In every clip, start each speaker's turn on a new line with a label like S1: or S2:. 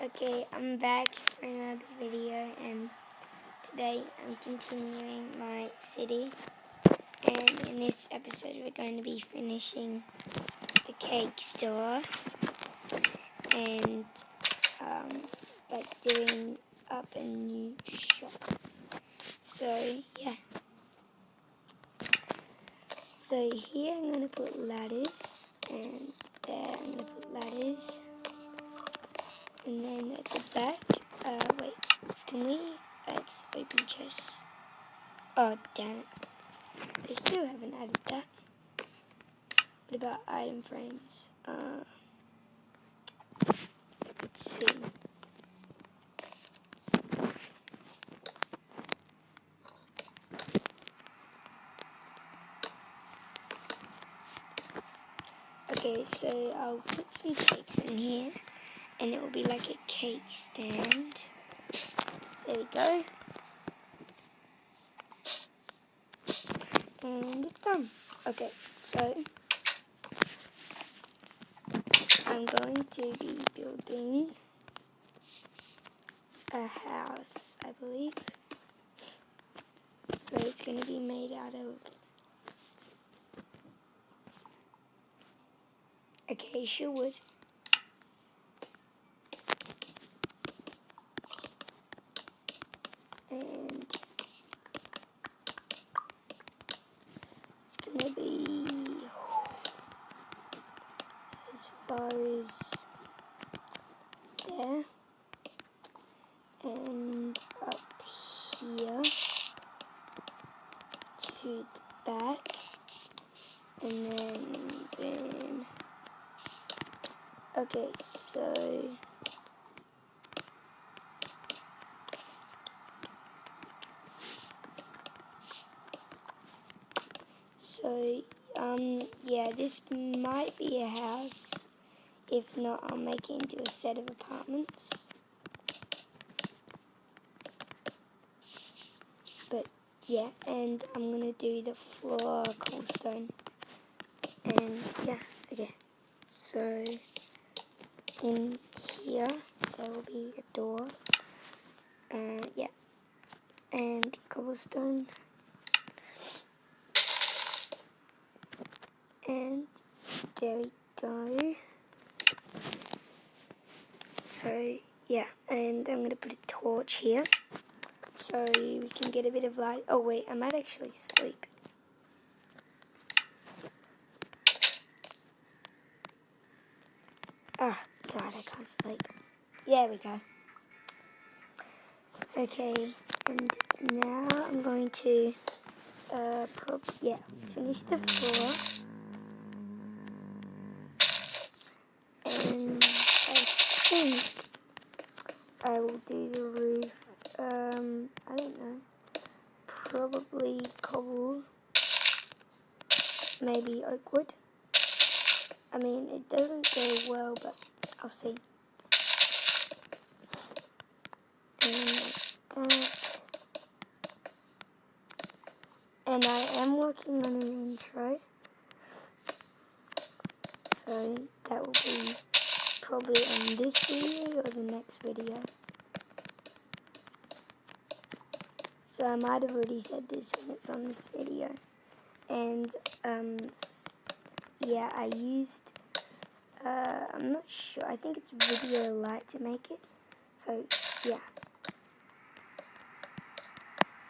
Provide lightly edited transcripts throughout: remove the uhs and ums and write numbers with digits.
S1: Okay, I'm back for another video, and today I'm continuing my city, and in this episode we're going to be finishing the cake store and doing up a new shop. So yeah, so here I'm going to put ladders, and there I'm going to put ladders. And then at the back, wait, can we, let's open chest. Oh, damn it. They still haven't added that. What about item frames? Let's see. Okay, so I'll put some cakes in here, and it will be like a cake stand. There we go. And it's done. Okay, so I'm going to be building a house, I believe. So it's going to be made out of acacia wood. And it's going to be as far as there, and up here to the back, and then boom. Okay, so yeah, this might be a house. If not, I'll make it into a set of apartments. But yeah, and I'm gonna do the floor cobblestone. And yeah, okay. So in here there will be a door. Yeah, and cobblestone. And there we go. So yeah, and I'm gonna put a torch here so we can get a bit of light. Oh wait, I might actually sleep. Oh god, I can't sleep. There we go. Okay, and now I'm going to finish the floor. And I think I will do the roof, I don't know, probably cobble, maybe oak wood. I mean, it doesn't go well, but I'll see. And like that. And I am working on an intro, so that will be probably on this video or the next video. So I might have already said this when it's on this video. And yeah, I used, I'm not sure, I think it's Video Light to make it. So yeah,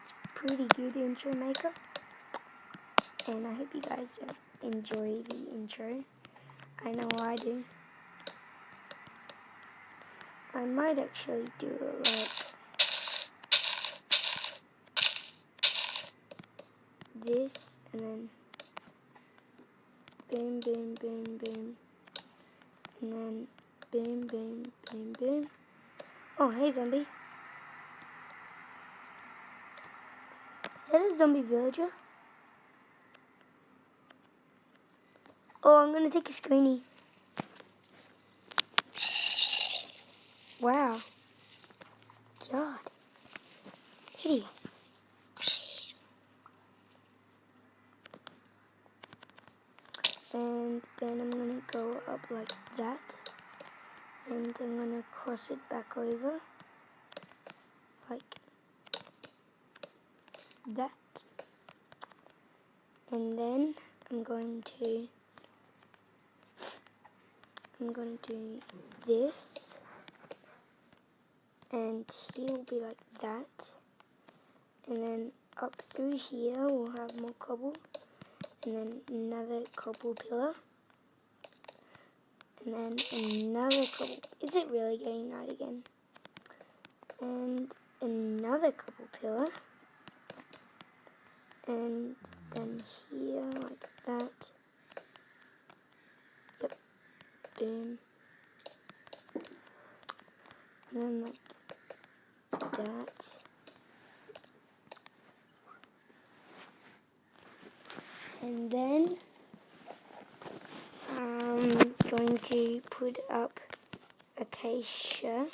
S1: it's pretty good intro maker. And I hope you guys enjoy the intro. I know I do. I might actually do it like this, and then boom, boom, boom, boom, and then boom, boom, boom, boom. Oh, hey, zombie. Is that a zombie villager? Oh, I'm gonna take a screenie. Wow. God. Hideous. And then I'm gonna go up like that. And and I'm going to cross it back over like that, and then I'm going to do this, and here will be like that, and then up through here we'll have more cobble, and then another cobble pillar, and then another cobble. Is it really getting night again? And another cobble pillar, and then here like that. Yep, boom. And then like that. And then I'm going to put up acacia.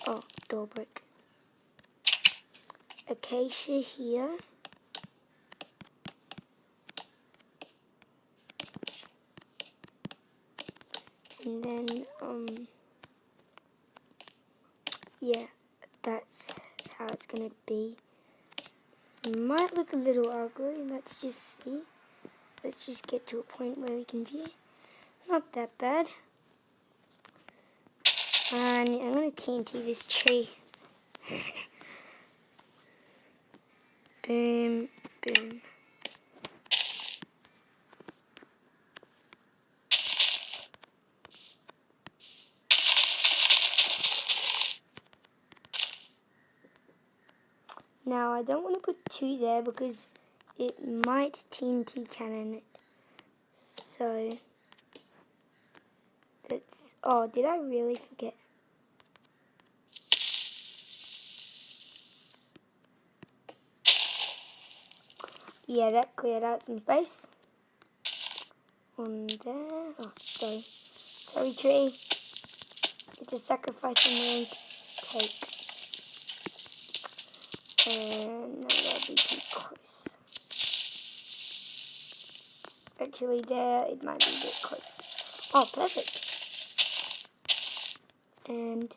S1: Oh, door brick. Acacia here. And then, yeah, that's how it's going to be. It might look a little ugly, let's just see. Let's just get to a point where we can view. Not that bad. And I'm going to TNT this tree. Boom, boom. Now I don't want to put 2 there because it might TNT cannon it. So that's, oh, did I really forget? Yeah, that cleared out some space. On there. Oh, sorry. Sorry, tree. It's a sacrifice I'm willing to take. And no, that'll be too close. Actually, there, it might be a bit close. Oh, perfect. And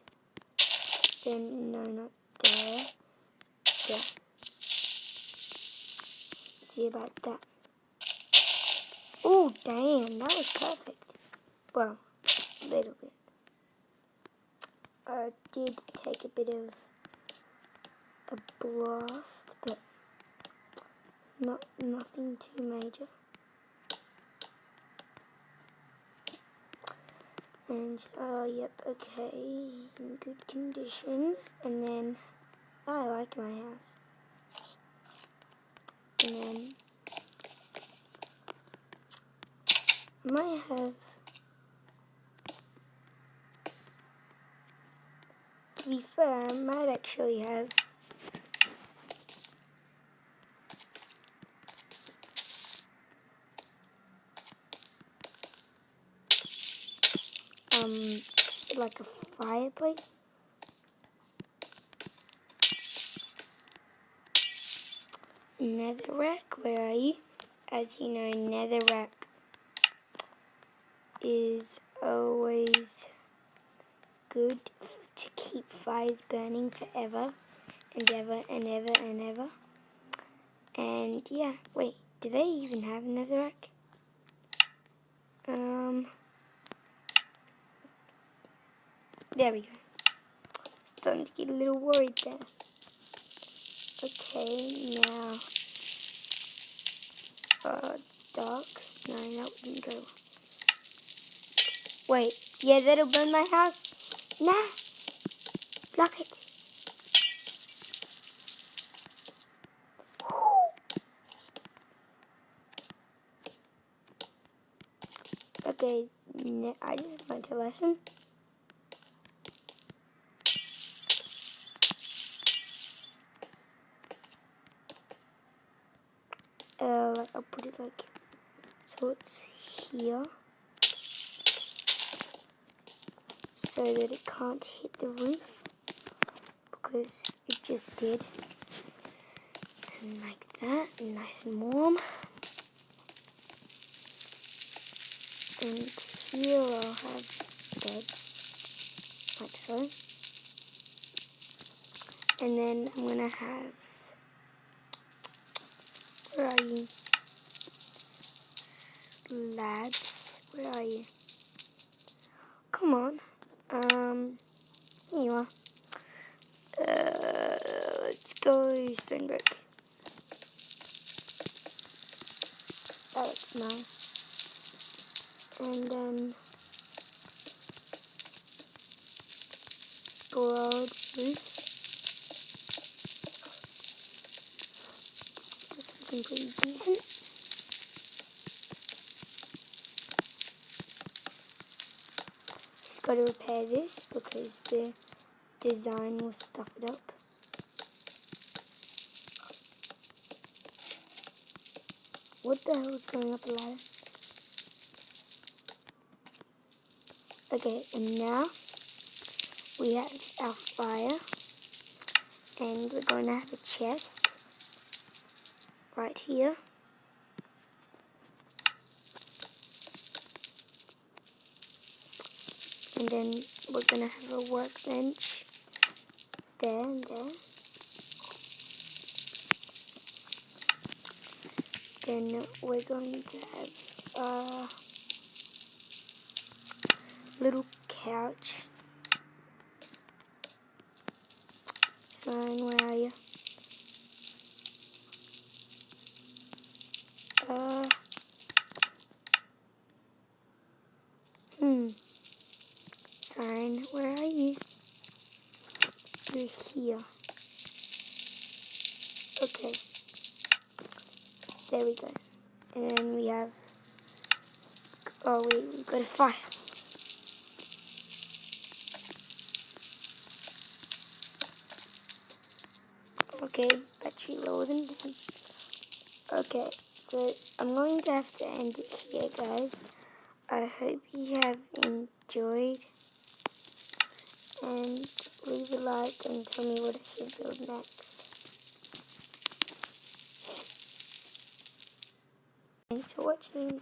S1: then, no, not there. There. See about that. Oh, damn, that was perfect. Well, a little bit. I did take a bit of a blast, but nothing too major. And, yep, okay, in good condition. And then, I like my house. And then, I might have, to be fair, I might actually have like a fireplace. Netherrack, where are you? As you know, netherrack is always good to keep fires burning forever and ever and ever and ever. And yeah, wait, do they even have a netherrack? There we go. Starting to get a little worried there. Okay, now, dark. No, that wouldn't go. Wait, yeah, that'll burn my house. Nah, block it. Okay, I just learned a lesson. I'll put it like, so it's here, so that it can't hit the roof, because it just did. And like that, nice and warm. And here I'll have beds. like so. And then I'm gonna have, where are you? Slabs, where are you? Come on. Here you are. Let's go stone brick. That looks nice. And then broad roof. That's looking pretty decent. Just got to repair this because the design will stuff it up. What the hell is going up a ladder? Okay, and now we have our fire, and we're going to have a chest right here. And then we're going to have a workbench there and there. Then we're going to have a little couch. Sign, where are you? Sign, where are you? You're here. Okay. There we go. And then we have, oh wait, we've got a fire. Okay, battery lower than 10. Okay, so I'm going to have to end it here, guys. I hope you have enjoyed. And leave a like and tell me what I should build next. Thanks for watching.